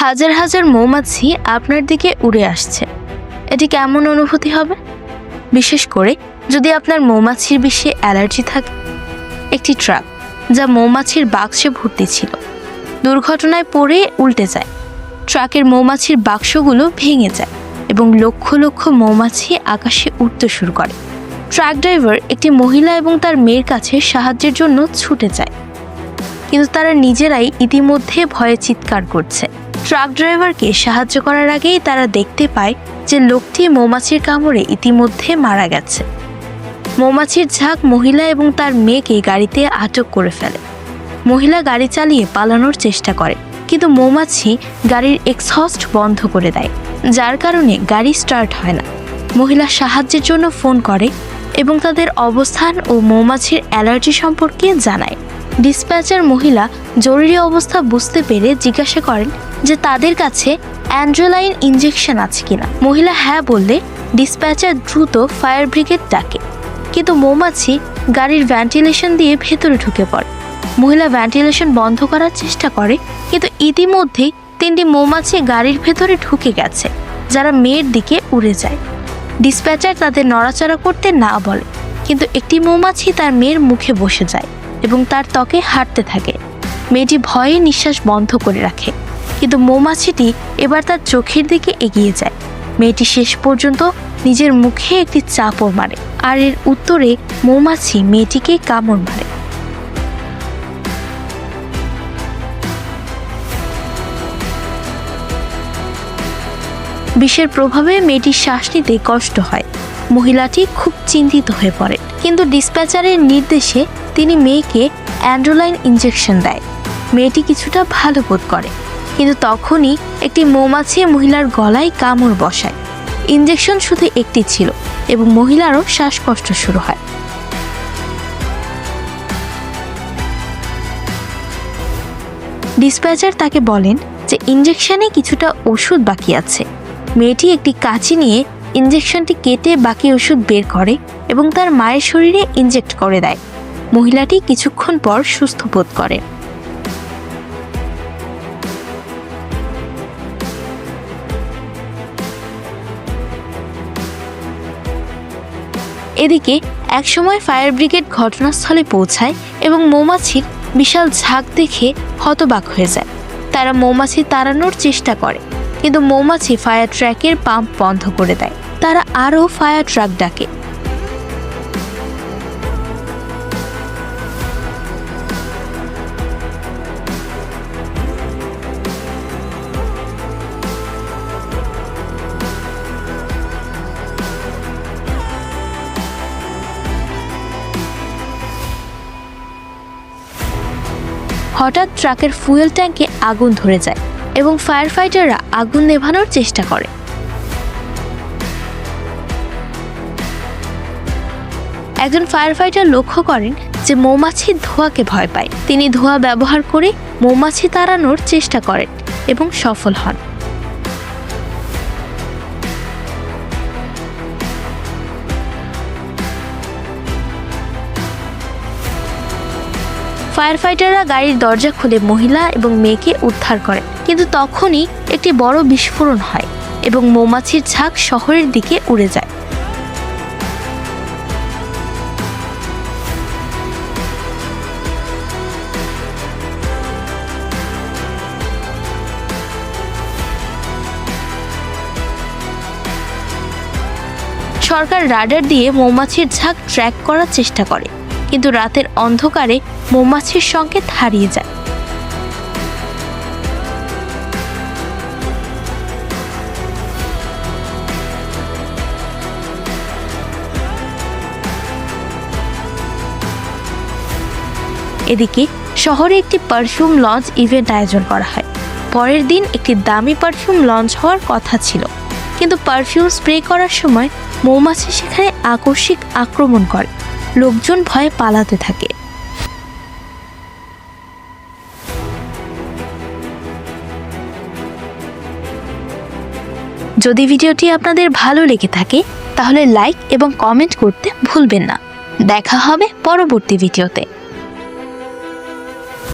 হাজার হাজার মৌমাছি আপনার দিকে উড়ে আসছে। এটি কেমন অনুভূতি হবে, বিশেষ করে যদি আপনার মৌমাছির বিষে অ্যালার্জি থাকে? একটি ট্রাক যা মৌমাছির বাক্সে ভর্তি ছিল দুর্ঘটনায় পড়ে উল্টে যায়। ট্রাকের মৌমাছির বাক্সগুলো ভেঙে যায় এবং লক্ষ লক্ষ মৌমাছি আকাশে উড়তে শুরু করে। ট্রাক ড্রাইভার একটি মহিলা এবং তার মেয়ের কাছে সাহায্যের জন্য ছুটে যায়, কিন্তু তারা নিজেরাই ইতিমধ্যে ভয়ে চিৎকার করছে। ট্রাক ড্রাইভারকে সাহায্য করার আগেই তারা দেখতে পায় যে লোকটি মৌমাছির কামড়ে ইতিমধ্যে মারা গেছে। মৌমাছির ঝাঁক মহিলা এবং তার মেয়েকে গাড়িতে আটক করে ফেলে। মহিলা গাড়ি চালিয়ে পালানোর চেষ্টা করে, কিন্তু মৌমাছি গাড়ির এক্সহস্ট বন্ধ করে দেয়, যার কারণে গাড়ি স্টার্ট হয় না। মহিলা সাহায্যের জন্য ফোন করে এবং তাদের অবস্থান ও মৌমাছির অ্যালার্জি সম্পর্কে জানায়। ডিসপ্যাচার মহিলা জরুরি অবস্থা বুঝতে পেরে জিজ্ঞাসা করেন যে তাদের কাছে অ্যান্ড্রোলাইন ইঞ্জেকশন আছে কিনা। মহিলা হ্যাঁ বললে ডিসপ্যাচার দ্রুত ফায়ার ব্রিগেড ডাকে, কিন্তু মৌমাছি গাড়ির ভেন্টিলেশন দিয়ে ভেতরে ঢুকে পড়ে। মহিলা ভেন্টিলেশন বন্ধ করার চেষ্টা করে, কিন্তু ইতিমধ্যেই 3টি মৌমাছি গাড়ির ভেতরে ঢুকে গেছে, যারা মেয়ের দিকে উড়ে যায়। ডিসপ্যাচার তাদের নড়াচড়া করতে না বলে, কিন্তু একটি মৌমাছি তার মেয়ের মুখে বসে যায় এবং তার ত্বকে হাঁটতে থাকে। মেয়েটি ভয়ে নিঃশ্বাস বন্ধ করে রাখে, কিন্তু মৌমাছিটি এবার তার চোখের দিকে এগিয়ে যায়। মেয়েটি শেষ পর্যন্ত নিজের মুখে একটি চাপড় মারে, আর এর উত্তরে মৌমাছি মেয়েটিকে কামড় মারে। বিষের প্রভাবে মেয়েটির শ্বাস নিতে কষ্ট হয়। মহিলাটি খুব চিন্তিত হয়ে পড়ে, কিন্তু ডিসপ্যাচারের নির্দেশে তিনি মেয়েকে অ্যান্ড্রোলাইন ইঞ্জেকশন দেয়। মেয়েটি কিছুটা ভালো বোধ করে, কিন্তু তখনই একটি মৌমাছি মহিলার গলায় কামড় বসায়। ইঞ্জেকশন শুধু একটি ছিল এবং মহিলারও শ্বাসকষ্ট শুরু হয়। ডিসপ্যাচার তাকে বলেন যে ইঞ্জেকশনে কিছুটা ওষুধ বাকি আছে। মেয়েটি একটি কাঁচি নিয়ে ইঞ্জেকশনটি কেটে বাকি ওষুধ বের করে এবং তার মায়ের শরীরে ইনজেক্ট করে দেয়। মহিলাটি কিছুক্ষণ পর সুস্থ বোধ করে। এদিকে একসময় ফায়ার ব্রিগেড ঘটনাস্থলে পৌঁছায় এবং মৌমাছির বিশাল ঝাঁক দেখে হতবাক হয়ে যায়। তারা মৌমাছি তাড়ানোর চেষ্টা করে, কিন্তু মৌমাছি ফায়ার ট্রাকের পাম্প বন্ধ করে দেয়। তারা আরও ফায়ার ট্রাক ডাকে। হঠাৎ ট্রাকের ফুয়েল ট্যাঙ্কে আগুন ধরে যায় এবং ফায়ার ফাইটাররা আগুন নেভানোর চেষ্টা করে। একজন ফায়ার ফাইটার লক্ষ্য করেন যে মৌমাছি ধোঁয়াকে ভয় পায়। তিনি ধোঁয়া ব্যবহার করে মৌমাছি তাড়ানোর চেষ্টা করেন এবং সফল হন। ফায়ার ফাইটাররা গাড়ির দরজা খুলে মহিলা এবং মেয়েকে উদ্ধার করে, কিন্তু তখনই একটি বড় বিস্ফোরণ হয় এবং মৌমাছির ঝাঁক শহরের দিকে উড়ে যায়। সরকার রাডার দিয়ে মৌমাছির ঝাঁক ট্র্যাক করার চেষ্টা করে, কিন্তু রাতের অন্ধকারে মৌমাছির সংকেত হারিয়ে যায়। এদিকে শহরে একটি পারফিউম লঞ্চ ইভেন্ট আয়োজন করা হয়। পরের দিন একটি দামি পারফিউম লঞ্চ হওয়ার কথা ছিল, কিন্তু পারফিউম স্প্রে করার সময় মৌমাছি সেখানে আকস্মিক আক্রমণ করে। লোকজন ভয়ে পালাতে থাকে। যদি ভিডিওটি আপনাদের ভালো লেগে থাকে তাহলে লাইক এবং কমেন্ট করতে ভুলবেন না। দেখা হবে পরবর্তী ভিডিওতে।